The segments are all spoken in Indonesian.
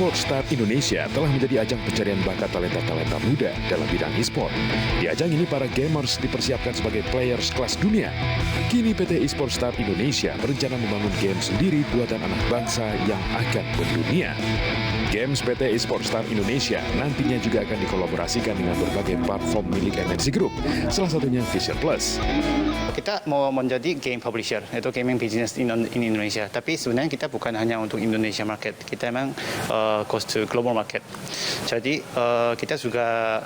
Esports Star Indonesia telah menjadi ajang pencarian bakat talenta-talenta muda dalam bidang e-sport. Di ajang ini para gamers dipersiapkan sebagai players kelas dunia. Kini PT Esports Star Indonesia berencana membangun game sendiri buatan anak bangsa yang akan mendunia. Games PT Esports Star Indonesia nantinya juga akan dikolaborasikan dengan berbagai platform milik MNC Group, salah satunya Vision Plus. Kita mau menjadi game publisher, itu gaming business in Indonesia. Tapi sebenarnya kita bukan hanya untuk Indonesia market, kita memang goes to global market. Jadi kita juga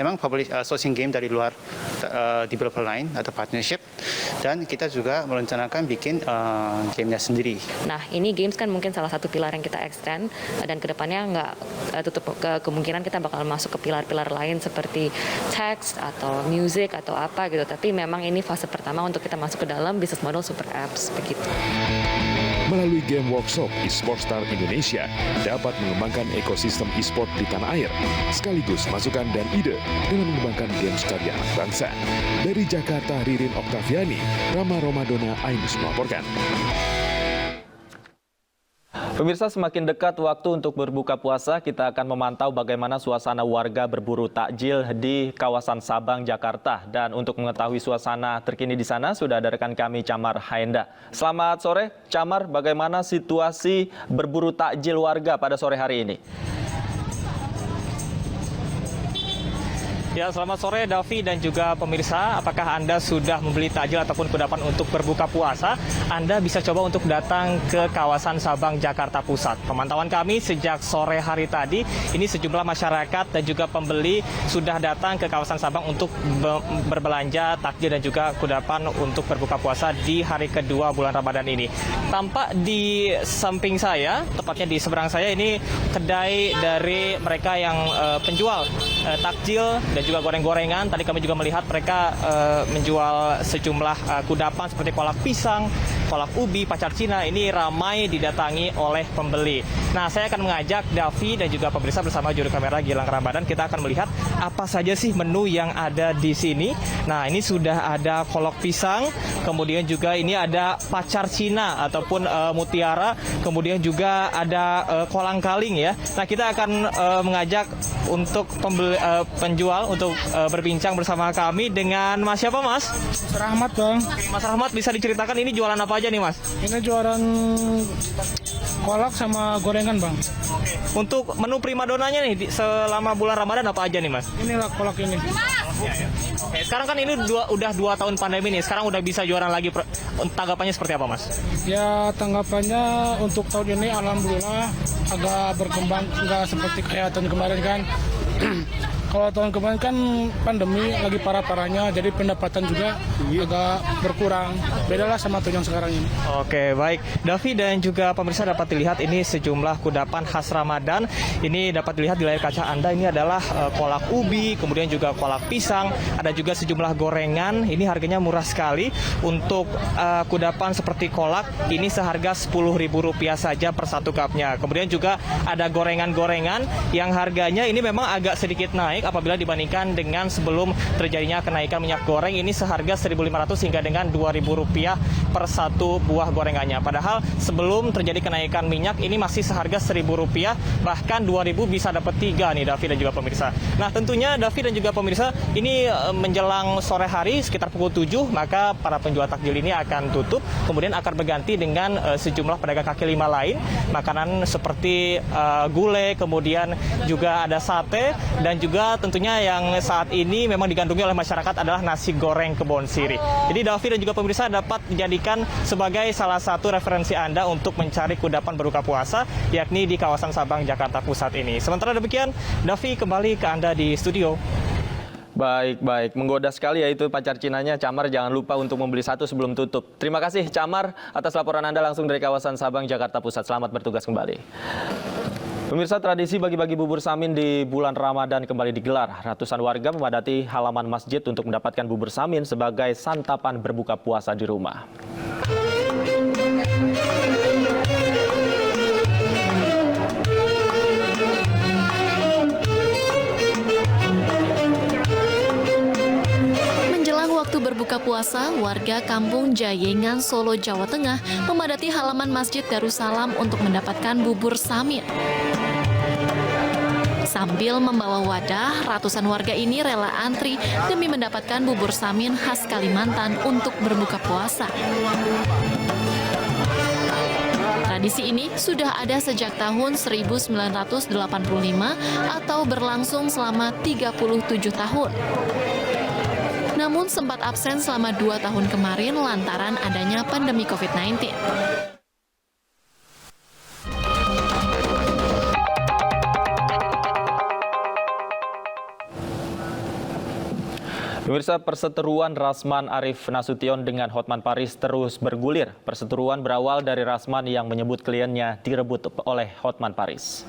memang sourcing game dari luar developer lain atau partnership, dan kita juga merencanakan bikin gamenya sendiri. Nah, ini games kan mungkin salah satu pilar yang kita extend, dan kedepannya nggak tutup kemungkinan kita bakal masuk ke pilar-pilar lain seperti text atau music atau apa gitu. Tapi memang ini fase pertama untuk kita masuk ke dalam bisnis model super apps begitu. Melalui game workshop, Esports Star Indonesia dapat mengembangkan ekosistem e-sport di tanah air, sekaligus masukan dan ide dalam mengembangkan games karya anak bangsa. Dari Jakarta, Ririn Oktaviani, Rama Romadona, Ainus melaporkan. Pemirsa, semakin dekat waktu untuk berbuka puasa, kita akan memantau bagaimana suasana warga berburu takjil di kawasan Sabang, Jakarta. Dan untuk mengetahui suasana terkini di sana, sudah ada rekan kami Camar Haenda. Selamat sore, Camar. Bagaimana situasi berburu takjil warga pada sore hari ini? Ya, selamat sore Davi dan juga pemirsa. Apakah Anda sudah membeli takjil ataupun kudapan untuk berbuka puasa? Anda bisa coba untuk datang ke kawasan Sabang, Jakarta Pusat. Pemantauan kami sejak sore hari tadi, ini sejumlah masyarakat dan juga pembeli sudah datang ke kawasan Sabang untuk berbelanja takjil dan juga kudapan untuk berbuka puasa di hari kedua bulan Ramadan ini. Tampak di samping saya, tepatnya di seberang saya, ini kedai dari mereka yang penjual takjil dan juga goreng-gorengan. Tadi kami juga melihat mereka menjual sejumlah kudapan seperti kolak pisang, kolak ubi, pacar Cina. Ini ramai didatangi oleh pembeli. Nah, saya akan mengajak Davi dan juga pemirsa bersama juru kamera Gilang Ramadan. Kita akan melihat apa saja sih menu yang ada di sini. Nah, ini sudah ada kolak pisang, kemudian juga ini ada pacar Cina ataupun mutiara, kemudian juga ada kolang-kaling ya. Nah, kita akan mengajak untuk penjual untuk berbincang bersama kami dengan Mas siapa, Mas? Mas Rahmat, Bang. Mas Rahmat, bisa diceritakan ini jualan apa aja nih, Mas? Ini jualan kolak sama gorengan, Bang. Untuk menu primadonanya nih selama bulan Ramadan apa aja nih, Mas? Inilah kolak ini. Oke, sekarang kan ini udah 2 tahun pandemi nih. Sekarang udah bisa jualan lagi. Tanggapannya seperti apa, Mas? Ya, tanggapannya untuk tahun ini alhamdulillah agak berkembang, nggak seperti kayak tahun kemarin kan. Kalau tahun kemarin kan pandemi lagi parah-parahnya, jadi pendapatan juga agak berkurang. Bedalah sama tahun yang sekarang ini. Oke, baik. Davi dan juga pemirsa dapat dilihat ini sejumlah kudapan khas Ramadan. Ini dapat dilihat di layar kaca Anda, ini adalah kolak ubi, kemudian juga kolak pisang, ada juga sejumlah gorengan. Ini harganya murah sekali. Untuk kudapan seperti kolak, ini seharga Rp10.000 saja per satu cupnya. Kemudian juga ada gorengan-gorengan yang harganya ini memang agak sedikit naik apabila dibandingkan dengan sebelum terjadinya kenaikan minyak goreng. Ini seharga Rp1.500 hingga dengan Rp2.000 per satu buah gorengannya. Padahal sebelum terjadi kenaikan minyak ini masih seharga Rp1.000, bahkan Rp2.000 bisa dapat 3 nih Davi dan juga pemirsa. Nah, tentunya Davi dan juga pemirsa, ini menjelang sore hari sekitar pukul 7, maka para penjual takjil ini akan tutup, kemudian akan berganti dengan sejumlah pedagang kaki lima lain, makanan seperti gulai, kemudian juga ada sate, dan juga tentunya yang saat ini memang digandrungi oleh masyarakat adalah nasi goreng Kebon Sirih. Jadi Davi dan juga pemirsa dapat dijadikan sebagai salah satu referensi Anda untuk mencari kudapan berbuka puasa, yakni di kawasan Sabang, Jakarta Pusat ini. Sementara demikian, Davi kembali ke Anda di studio. Baik. Menggoda sekali ya itu pacar Cinanya. Camar, jangan lupa untuk membeli satu sebelum tutup. Terima kasih Camar atas laporan Anda langsung dari kawasan Sabang, Jakarta Pusat. Selamat bertugas kembali. Pemirsa, tradisi bagi-bagi bubur samin di bulan Ramadan kembali digelar. Ratusan warga memadati halaman masjid untuk mendapatkan bubur samin sebagai santapan berbuka puasa di rumah. Menjelang waktu berbuka berbuka puasa, warga Kampung Jayengan, Solo, Jawa Tengah memadati halaman Masjid Darussalam untuk mendapatkan bubur samin. Sambil membawa wadah, ratusan warga ini rela antri demi mendapatkan bubur samin khas Kalimantan untuk berbuka puasa. Tradisi ini sudah ada sejak tahun 1985 atau berlangsung selama 37 tahun. Namun sempat absen selama 2 tahun kemarin lantaran adanya pandemi COVID-19. Pemirsa, perseteruan Rasman Arif Nasution dengan Hotman Paris terus bergulir. Perseteruan berawal dari Rasman yang menyebut kliennya direbut oleh Hotman Paris.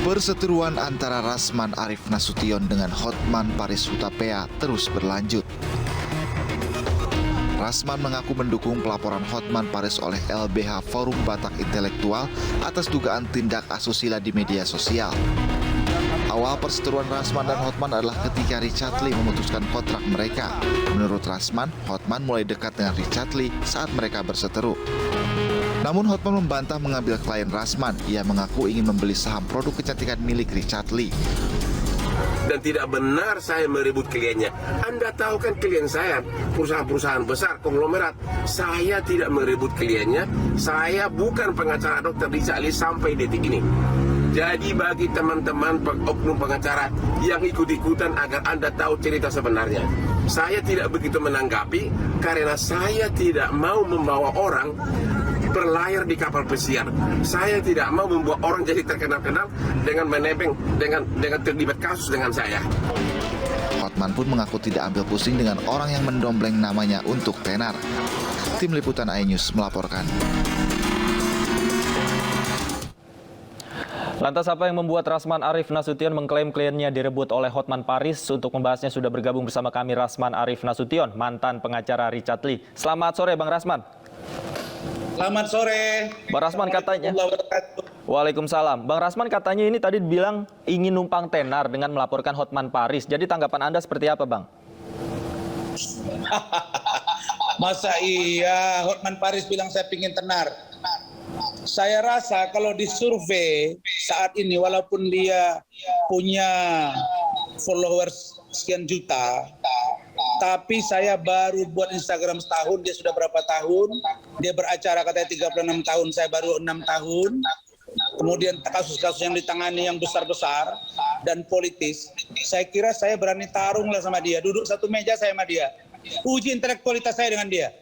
Perseteruan antara Rasman Arif Nasution dengan Hotman Paris Hutapea terus berlanjut. Rasman mengaku mendukung pelaporan Hotman Paris oleh LBH Forum Batak Intelektual atas dugaan tindak asusila di media sosial. Awal perseteruan Rasman dan Hotman adalah ketika Richard Lee memutuskan kontrak mereka. Menurut Rasman, Hotman mulai dekat dengan Richard Lee saat mereka berseteru. Namun Hotman membantah mengambil klien Rasman. Ia mengaku ingin membeli saham produk kecantikan milik Richard Lee. Dan tidak benar saya merebut kliennya. Anda tahu kan klien saya, perusahaan-perusahaan besar, konglomerat. Saya tidak merebut kliennya. Saya bukan pengacara Dr. Richard Lee sampai detik ini. Jadi bagi teman-teman oknum pengacara yang ikut-ikutan agar Anda tahu cerita sebenarnya. Saya tidak begitu menanggapi karena saya tidak mau membawa orang berlayar di kapal pesiar. Saya tidak mau membuat orang jadi terkenal-kenal dengan menebeng, dengan terlibat kasus dengan saya. Hotman pun mengaku tidak ambil pusing dengan orang yang mendompleng namanya untuk tenar. Tim Liputan iNews melaporkan. Lantas apa yang membuat Rasman Arif Nasution mengklaim kliennya direbut oleh Hotman Paris? Untuk membahasnya sudah bergabung bersama kami Rasman Arif Nasution, mantan pengacara Richard Lee. Selamat sore Bang Rasman. Selamat sore. Bang Rasman katanya. Waalaikumsalam. Bang Rasman katanya ini tadi bilang ingin numpang tenar dengan melaporkan Hotman Paris. Jadi tanggapan Anda seperti apa, Bang? Masa iya Hotman Paris bilang saya pingin tenar? Saya rasa kalau disurvei saat ini walaupun dia punya followers sekian juta, tapi saya baru buat Instagram setahun, dia sudah berapa tahun, dia beracara katanya 36 tahun, saya baru 6 tahun. Kemudian kasus-kasus yang ditangani yang besar-besar dan politis, saya kira saya berani tarung lah sama dia, duduk satu meja saya sama dia, uji intelektualitas saya dengan dia.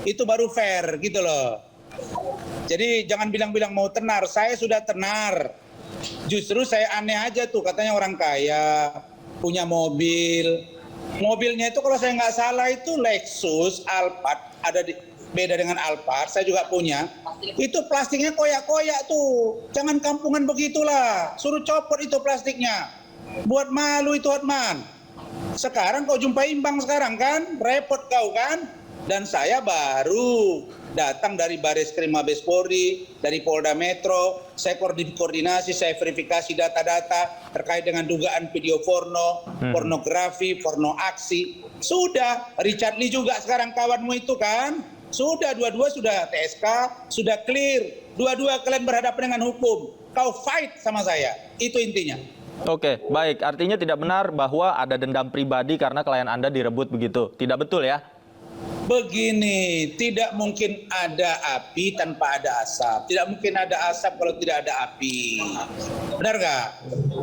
Itu baru fair gitu loh. Jadi jangan bilang-bilang mau tenar, saya sudah tenar. Justru saya aneh aja tuh, katanya orang kaya, punya mobil. Mobilnya itu kalau saya nggak salah itu Lexus, Alphard, beda dengan Alphard, saya juga punya. Itu plastiknya koyak-koyak tuh, jangan kampungan begitulah, suruh copot itu plastiknya. Buat malu itu Hotman. Sekarang kau jumpa imbang sekarang kan, repot kau kan. Dan saya baru datang dari Bareskrim Mabes Polri, dari Polda Metro, saya koordinasi, saya verifikasi data-data terkait dengan dugaan video porno, pornografi, porno aksi. Sudah, Richard Lee juga sekarang kawanmu itu kan, sudah dua-dua sudah TSK, sudah clear, dua-dua kalian berhadapan dengan hukum. Kau fight sama saya, itu intinya. Oke, baik. Artinya tidak benar bahwa ada dendam pribadi karena klien Anda direbut begitu. Tidak betul ya? Begini, tidak mungkin ada api tanpa ada asap. Tidak mungkin ada asap kalau tidak ada api. Benar nggak?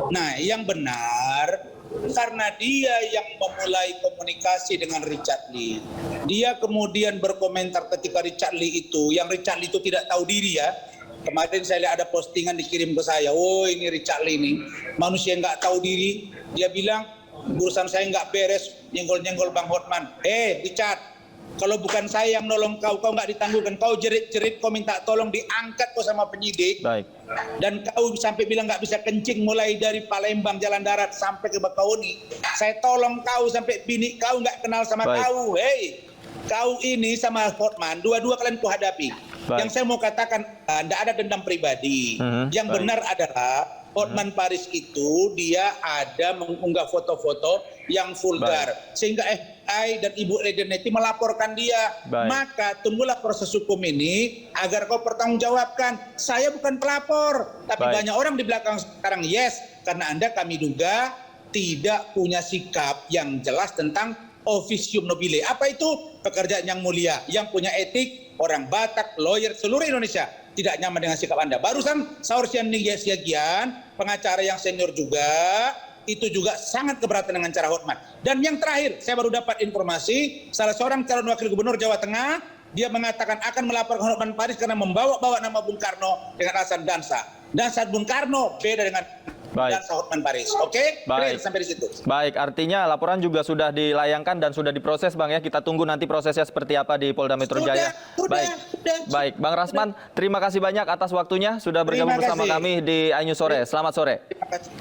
Nah, yang benar, karena dia yang memulai komunikasi dengan Richard Lee. Dia kemudian berkomentar ketika Richard Lee itu, yang Richard Lee itu tidak tahu diri ya. Kemarin saya lihat ada postingan dikirim ke saya, oh ini Richard Lee ini, manusia nggak tahu diri. Dia bilang, urusan saya nggak beres, nyenggol-nyenggol Bang Hotman. Richard, kalau bukan saya yang nolong kau nggak ditangguhkan. Kau jerit-jerit, kau minta tolong diangkat kau sama penyidik. Baik. Dan kau sampai bilang nggak bisa kencing mulai dari Palembang Jalan Darat sampai ke Bakauni. Saya tolong kau sampai bini kau nggak kenal sama kau. Hei, kau ini sama Hotman, dua-dua kalian ku hadapi. Baik. Yang saya mau katakan, tidak ada dendam pribadi. Yang benar adalah Hotman Paris itu dia ada mengunggah foto-foto yang vulgar. Sehingga FBI dan Ibu Redenetti melaporkan dia. Maka tunggulah proses hukum ini agar kau pertanggungjawabkan. Saya bukan pelapor. Tapi banyak orang di belakang sekarang yes. Karena Anda kami duga tidak punya sikap yang jelas tentang officium nobile. Apa itu? Pekerjaan yang mulia, yang punya etik, orang Batak, lawyer, seluruh Indonesia tidak nyaman dengan sikap Anda. Barusan Saur Siagian, pengacara yang senior juga, itu juga sangat keberatan dengan cara Hotman. Dan yang terakhir, saya baru dapat informasi, salah seorang calon wakil gubernur Jawa Tengah, dia mengatakan akan melaporkan Hotman Paris karena membawa-bawa nama Bung Karno dengan alasan dansa. Dansa Bung Karno beda dengan dansa Hotman Paris. Oke? Baik. Sampai di situ. Baik, artinya laporan juga sudah dilayangkan dan sudah diproses, Bang ya. Kita tunggu nanti prosesnya seperti apa di Polda Metro Jaya. Baik, Bang Rasman, terima kasih banyak atas waktunya sudah bergabung bersama kami di iNews Sore. Selamat sore. Terima kasih.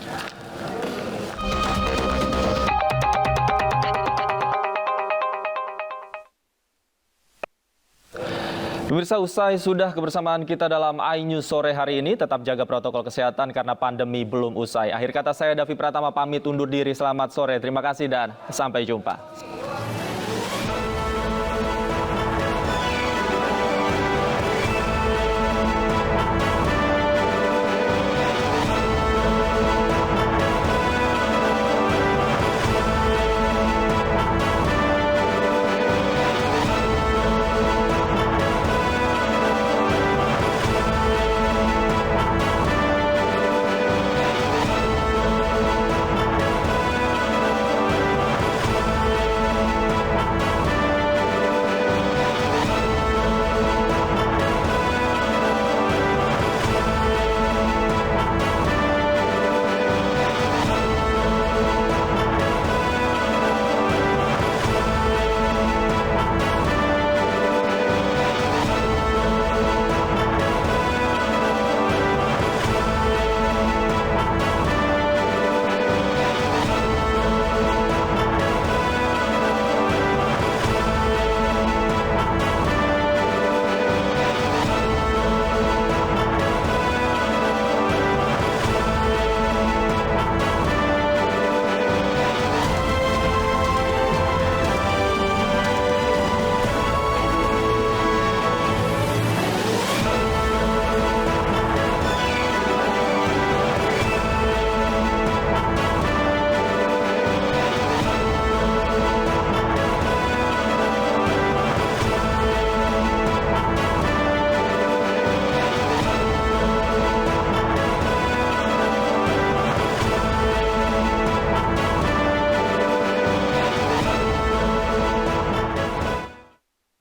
Pemirsa, usai sudah kebersamaan kita dalam iNews Sore hari ini, tetap jaga protokol kesehatan karena pandemi belum usai. Akhir kata saya, Davi Pratama, pamit undur diri. Selamat sore, terima kasih dan sampai jumpa.